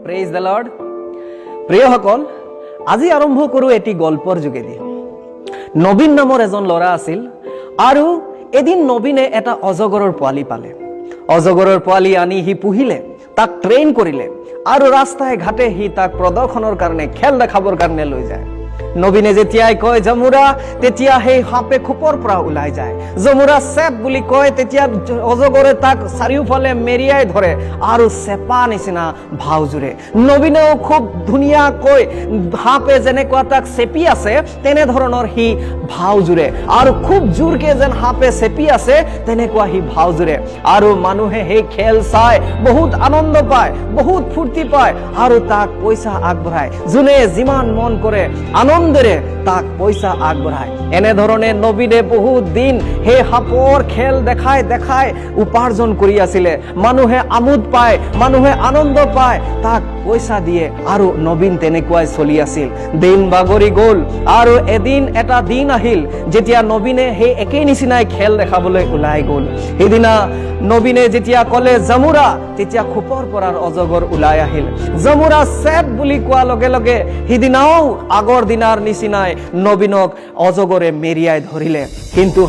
Praise the lord. প্ৰিয়সকল, আজি আৰম্ভ কৰোঁ এটি গল্পৰ যোগেদি। নবীন নামৰ এজন ল'ৰা আছিল আৰু এদিন নবীনে এটা অজগৰৰ পোৱালি পালে। অজগৰৰ পোৱালি আনি সি পুহিলে, তাক ট্ৰেইন কৰিলে আৰু ৰাস্তাই ঘাটে সি তাক প্ৰদৰ্শনৰ কাৰণে, খেল দেখাবৰ কাৰণে লৈ যায়। নবীনে যেতিয়াই কয় জমুৰা, তেতিয়া সেই সাপে খোপৰ পৰা ওলাই যায়। জমুৰা চেপ বুলি কয়, তেতিয়া অজগৰে তাক চাৰিওফালে মেৰিয়াই ধৰে আৰু চেপা নিচিনা ভাও জোৰে। নবীনেও খুব ধুনীয়াকৈ সাপে যেনেকুৱা তাক চেপি আছে তেনেধৰণৰ সি ভাও জোৰে আৰু খুব জোৰকে যেন সাপে চেপি আছে তেনেকুৱা সি ভাও জোৰে। আৰু মানুহে সেই খেল চাই বহুত আনন্দ পায়, বহুত ফূৰ্তি পায় আৰু তাক পইচা আগবঢ়ায়। যোনে যিমান মন কৰে আনন্দৰে তাক পইচা আগবঢ়ায়। এনেধৰণে নবীনে বহুত দিন সেই সাপৰ খেল দেখাই দেখাই উপাৰ্জন কৰি আছিলে। মানুহে আমোদ পায়, মানুহে আনন্দ পায়, তাক পইচা দিয়ে আৰু নবীন তেনেকুৱাই চলি আছিল। দিন বাগৰি গ'ল আৰু এদিন এটা দিন আহিল যেতিয়া নবীনে সেই একেই নিচিনাই খেল দেখাবলৈ ওলাই গ'ল। সেইদিনা নবীনে যেতিয়া ক'লে জমুৰা, তেতিয়া খোপৰ পৰা অজগৰ ওলাই আহিল। জমুৰা চেপ বুলি কোৱাৰ লগে লগে সিদিনাও আগৰ দিনাৰ নিচিনাই নবীনক অজগৰে মেৰিয়াই ধৰিলে। কিন্তু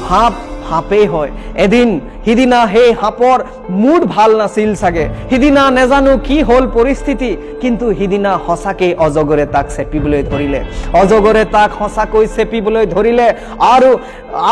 সাপেই হয়। সিদিনা সেই সাপৰ মুড ভাল নাছিল চাগে, সিদিনা নেজানো কি হ'ল পৰিস্থিতি, কিন্তু সিদিনা সঁচাকৈ অজগৰে তাক চেপিবলৈ ধৰিলে। অজগৰে তাক সঁচাকৈ চেপিবলৈ ধৰিলে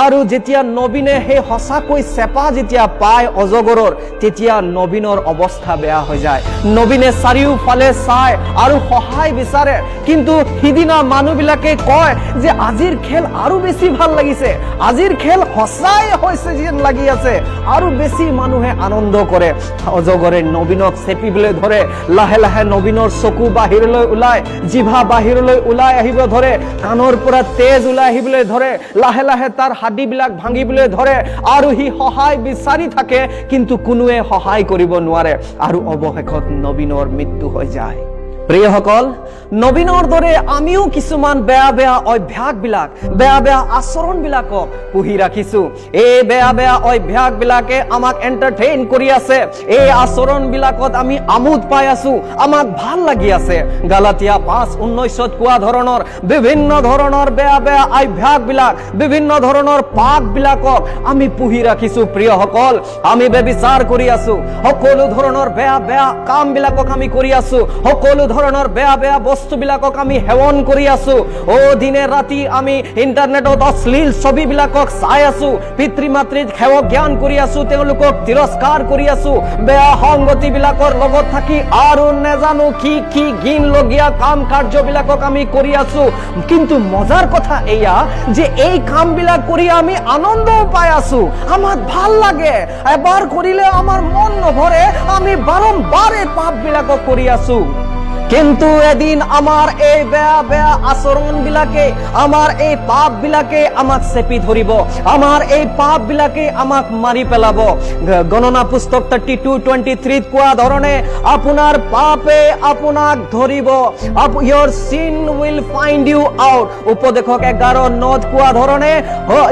আৰু যেতিয়া নবীনে সেই সঁচাকৈ চেপা যেতিয়া পায় অজগৰৰ, তেতিয়া নবীনৰ অৱস্থা বেয়া হৈ যায়। নবীনে চাৰিওফালে চায় আৰু সহায় বিচাৰে, কিন্তু সিদিনা মানুহবিলাকে কয় যে আজিৰ খেল আৰু বেছি ভাল লাগিছে, আজিৰ খেল সঁচাই হৈছে যেন লাগি আছে, আৰু বেছি মানুহে আনন্দ কৰে। অজগৰে নবীনক চেপিবলৈ ধৰে। লাহে লাহে নবীনৰ চকু বাহিৰলৈ ওলাই, জিভা বাহিৰলৈ ওলাই আহিব ধৰে, কাণৰ পৰা তেজ ওলাই আহিবলৈ ধৰে, লাহে লাহে তাৰ হাডিবিলাক ভাঙিবলৈ ধৰে আৰু সি সহায় বিচাৰি থাকে, কিন্তু কোনোৱে সহায় কৰিব নোৱাৰে আৰু অৱশেষত নবীনৰ মৃত্যু হৈ যায়। প্ৰিয়সকল, নবীনৰ দৰে আমিও কিছুমান বেয়া বেয়া অভ্যাসবিলাক, বেয়া বেয়া আচৰণবিলাকক পুহি ৰাখিছো। এই বেয়া বেয়া অভ্যাসবিলাকে আমাক এণ্টাৰটেইন কৰি আছে। এই আচৰণবিলাকত আমি আমোদ পাই আছো, আমাক ভাল লাগি আছে। গালাতিয়া 5:19 কোৱা ধৰণৰ বিভিন্ন ধৰণৰ বেয়া বেয়া অভ্যাসবিলাক, বিভিন্ন ধৰণৰ পাপবিলাকক আমি পুহি ৰাখিছো। প্ৰিয়সকল, আমি ব্যভিচাৰ কৰি আছো, সকলো ধৰণৰ বেয়া বেয়া কামবিলাকক আমি কৰি আছো, সকলো ধৰণৰ বেয়া বেয়া বস্তুবিলাকক আমি সেৱন কৰি আছো। দিনে ৰাতি আমি ইণ্টাৰনেটত অশ্লীল ছবিবিলাকক চাই আছো, পিতৃ মাতৃক সেৱা জ্ঞান কৰি আছো, তেওঁলোকক তিৰস্কাৰ কৰি আছো, বেয়া সংগতিবিলাকৰ লগত থাকি আৰু নেজানো কি কি ঘিনলগীয়া কাম কাৰ্যবিলাকক আমি কৰি আছো। কিন্তু মজাৰ কথা এয়া যে এই কামবিলাক কৰি আমি আনন্দও পাই আছো, আমাৰ ভাল লাগে, এবাৰ কৰিলে আমাৰ মন নভৰে, আমি বাৰম্বাৰ এই পাপবিলাকক কৰি আছো। কিন্তু এদিন আমাৰ এই বেয়া বেয়া আচৰণবিলাকে, আমাৰ এই পাপবিলাকে আমাক চেপি ধৰিব, আমাৰ এই পাপবিলাকে আমাক মাৰি পেলাব। গণনা পুস্তক 32:23 কোৱা ধৰণে আপোনাৰ পাপে আপোনাক ধৰিব, your sin will find you out। উপদেশক 11:9 কোৱা ধৰণে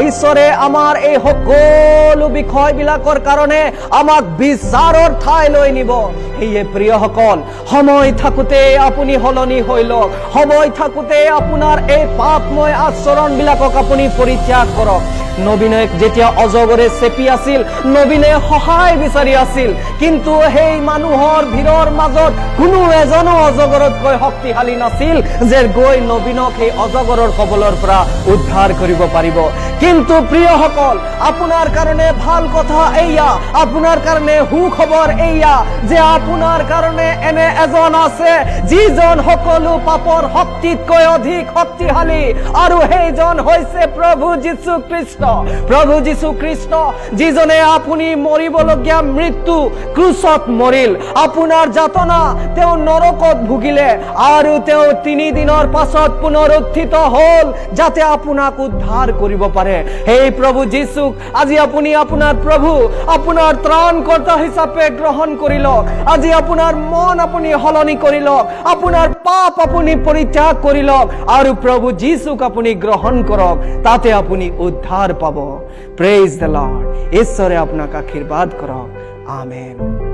ঈশ্বৰে আমাৰ এই সকলো বিষয়বিলাকৰ কাৰণে আমাক বিচাৰৰ ঠাইলৈ নিব। সেয়ে প্ৰিয়সকল, সময় থাকোতে আপুনি সলনি হৈ লওক, সময় থাকোতে আপোনাৰ এই পাপময় আচৰণবিলাকক আপুনি পৰিত্যাগ কৰক। নবীনে যেতিয়া অজগৰে চেপি আছিল, নবীনে সহায় বিচাৰি আছিল, কিন্তু সেই মানুহৰ ভিৰৰ মাজত কোনো এজনো অজগৰতকৈ শক্তিশালী নাছিল যে গৈ নবীনক সেই অজগৰৰ কবলৰ পৰা উদ্ধাৰ কৰিব পাৰিব। কিন্তু প্ৰিয়সকল, আপোনাৰ কাৰণে ভাল কথা এয়া, আপোনাৰ কাৰণে সুখবৰ এয়া যে আপোনাৰ কাৰণে এনে এজন আছে যিজন সকলো পাপৰ শক্তিতকৈ অধিক শক্তিশালী, আৰু সেইজন হৈছে প্ৰভু যীশু খ্ৰীষ্ট। প্ৰভু যীশু খ্ৰীষ্ট, যিজনে আপুনি মৰিবলগীয়া মৃত্যু ক্ৰুচত মৰিল, আপোনাৰ যাতনা তেওঁ নৰকত ভুগিলে আৰু তেওঁ 3 দিনৰ পাছত পুনৰুত্থিত হ'ল যাতে আপোনাক উদ্ধাৰ কৰিব পাৰে। সেই প্ৰভু যীশুক আজি আপুনি আপোনাৰ প্ৰভু, আপোনাৰ ত্ৰাণকৰ্তা হিচাপে গ্ৰহণ কৰি লওক। আজি আপোনাৰ মন আপুনি সলনি কৰি লওক, আপোনাৰ পাপ আপুনি পৰিত্যাগ কৰি লওক আৰু প্ৰভু যীশুক আপুনি গ্ৰহণ কৰক, তাতে আপুনি উদ্ধাৰ পাব। Praise the lord. ঈশ্বৰে আপোনাক আশীৰ্বাদ কৰক। আমেন।